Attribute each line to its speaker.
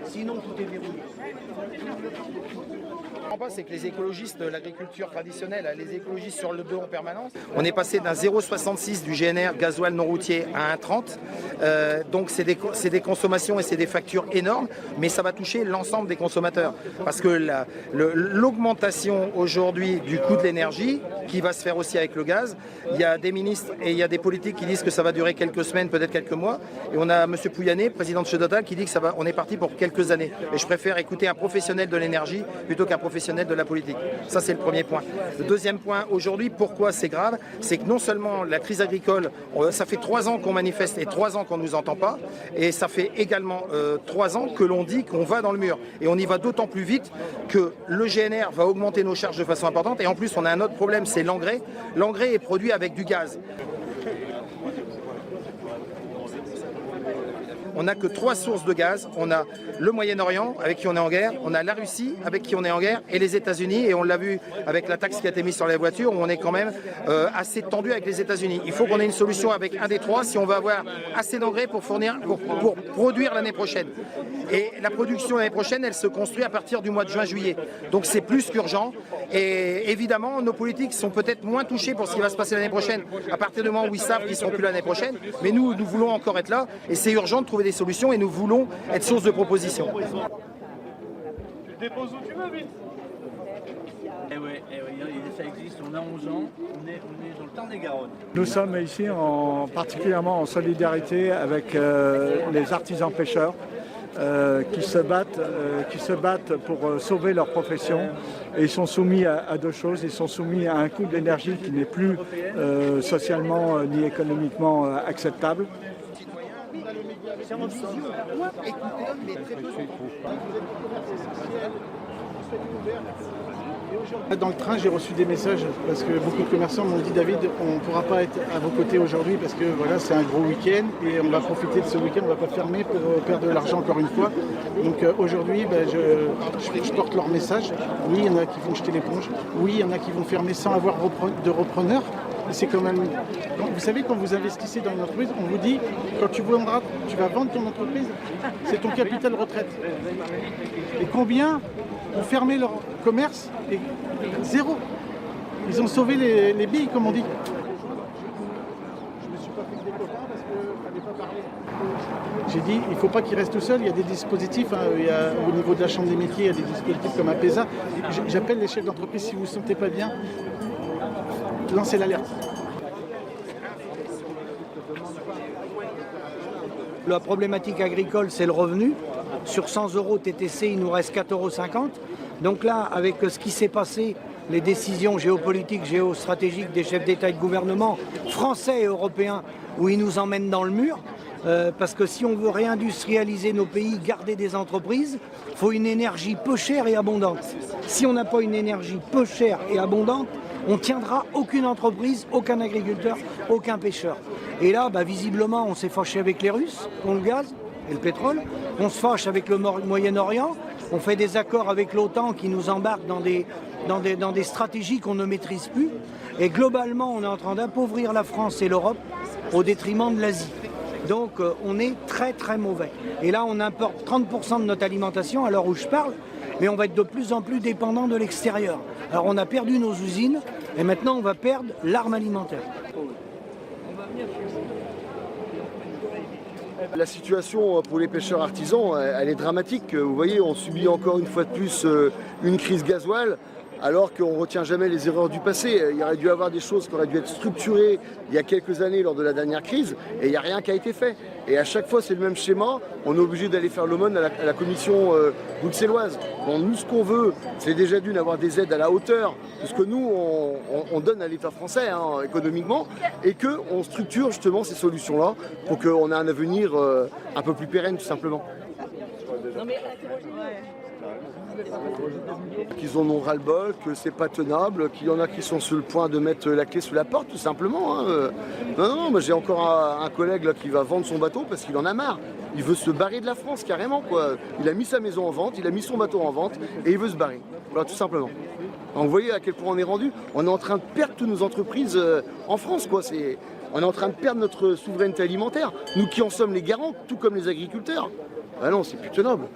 Speaker 1: Sinon, tout est verrouillé. C'est que les écologistes de l'agriculture traditionnelle, les écologistes sur le dos en permanence, on est passé d'un 0,66 du GNR gasoil non routier à 1,30. Donc c'est des consommations et c'est des factures énormes, mais ça va toucher l'ensemble des consommateurs. Parce que l'augmentation aujourd'hui du coût de l'énergie, qui va se faire aussi avec le gaz, il y a des ministres et il y a des politiques qui disent que ça va durer quelques semaines, peut-être quelques mois. Et on a M. Pouyanné, président de chez Total, qui dit que on est parti pour quelques années. Et je préfère écouter un professionnel de l'énergie plutôt qu'un professionnel de la politique. Ça, c'est le premier point. Le deuxième point, aujourd'hui, pourquoi c'est grave, c'est que non seulement la crise agricole, ça fait 3 ans qu'on manifeste et 3 ans qu'on ne nous entend pas, et ça fait également 3 ans que l'on dit qu'on va dans le mur. Et on y va d'autant plus vite que le GNR va augmenter nos charges de façon importante. Et en plus, on a un autre problème, c'est l'engrais. L'engrais est produit avec du gaz. On n'a que 3 sources de gaz. On a le Moyen-Orient, avec qui on est en guerre. On a la Russie, avec qui on est en guerre. Et les États-Unis. Et on l'a vu avec la taxe qui a été mise sur les voitures, où on est quand même assez tendu avec les États-Unis. Il faut qu'on ait une solution avec un des 3 si on veut avoir assez d'engrais pour produire l'année prochaine. Et la production l'année prochaine, elle se construit à partir du mois de juin-juillet. Donc c'est plus qu'urgent. Et évidemment, nos politiques sont peut-être moins touchés pour ce qui va se passer l'année prochaine, à partir du moment où ils savent qu'ils ne seront plus l'année prochaine. Mais nous voulons encore être là. Et c'est urgent de trouver des solutions et nous voulons être source de propositions.
Speaker 2: Tu déposes où tu veux, vite.
Speaker 3: Eh oui, ça existe, on a 11 ans, on est dans le Tarn-et-Garonne.
Speaker 4: Nous sommes ici particulièrement en solidarité avec les artisans pêcheurs qui se battent pour sauver leur profession. Et ils sont soumis à 2 choses. Ils sont soumis à un coût de l'énergie qui n'est plus socialement ni économiquement acceptable.
Speaker 5: Dans le train, j'ai reçu des messages parce que beaucoup de commerçants m'ont dit: David, on ne pourra pas être à vos côtés aujourd'hui parce que voilà, c'est un gros week-end et on va profiter de ce week-end, on ne va pas fermer pour perdre de l'argent encore une fois. Donc aujourd'hui, je porte leur message. Oui, il y en a qui vont jeter l'éponge. Oui, il y en a qui vont fermer sans avoir de repreneur. C'est quand même... Vous savez, quand vous investissez dans une entreprise, on vous dit, quand tu vas vendre ton entreprise, c'est ton capital retraite. Et combien ont fermé leur commerce? Et 0. Ils ont sauvé les billes, comme on dit. Je ne me suis pas fait des copains parce qu'il ne fallait pas parler. J'ai dit, il ne faut pas qu'ils restent tout seuls. Il y a des dispositifs. Au niveau de la Chambre des métiers, il y a des dispositifs comme APESA. J'appelle les chefs d'entreprise, si vous ne vous sentez pas bien, lancez l'alerte.
Speaker 1: La problématique agricole, c'est le revenu. Sur 100 € TTC, il nous reste 4,50 €. Donc là, avec ce qui s'est passé, les décisions géopolitiques, géostratégiques des chefs d'État et de gouvernement, français et européens, où ils nous emmènent dans le mur, parce que si on veut réindustrialiser nos pays, garder des entreprises, il faut une énergie peu chère et abondante. Si on n'a pas une énergie peu chère et abondante, on ne tiendra aucune entreprise, aucun agriculteur, aucun pêcheur. Et là, visiblement, on s'est fâché avec les Russes contre le gaz et le pétrole. On se fâche avec le Moyen-Orient. On fait des accords avec l'OTAN qui nous embarquent dans des stratégies qu'on ne maîtrise plus. Et globalement, on est en train d'appauvrir la France et l'Europe au détriment de l'Asie. Donc on est très très mauvais. Et là, on importe 30% de notre alimentation à l'heure où je parle. Mais on va être de plus en plus dépendant de l'extérieur. Alors on a perdu nos usines et maintenant on va perdre l'arme alimentaire.
Speaker 6: La situation pour les pêcheurs artisans, elle est dramatique. Vous voyez, on subit encore une fois de plus une crise gasoil, alors qu'on ne retient jamais les erreurs du passé. Il y aurait dû y avoir des choses qui auraient dû être structurées il y a quelques années lors de la dernière crise, et il n'y a rien qui a été fait. Et à chaque fois, c'est le même schéma. On est obligé d'aller faire l'aumône à la commission bruxelloise. Bon, nous, ce qu'on veut, c'est déjà d'avoir des aides à la hauteur de ce que nous, on donne à l'État français, économiquement, et qu'on structure justement ces solutions-là pour qu'on ait un avenir un peu plus pérenne, tout simplement.
Speaker 7: Non mais
Speaker 6: Qu'ils en ont ras-le-bol, que c'est pas tenable, qu'il y en a qui sont sur le point de mettre la clé sous la porte, tout simplement. Hein. Non, moi j'ai encore un collègue là, qui va vendre son bateau parce qu'il en a marre. Il veut se barrer de la France carrément, quoi. Il a mis sa maison en vente, il a mis son bateau en vente et il veut se barrer. Voilà, tout simplement. Donc, vous voyez à quel point on est rendu. On est en train de perdre toutes nos entreprises en France, quoi. On est en train de perdre notre souveraineté alimentaire. Nous qui en sommes les garants, tout comme les agriculteurs. Ah non, c'est plus tenable.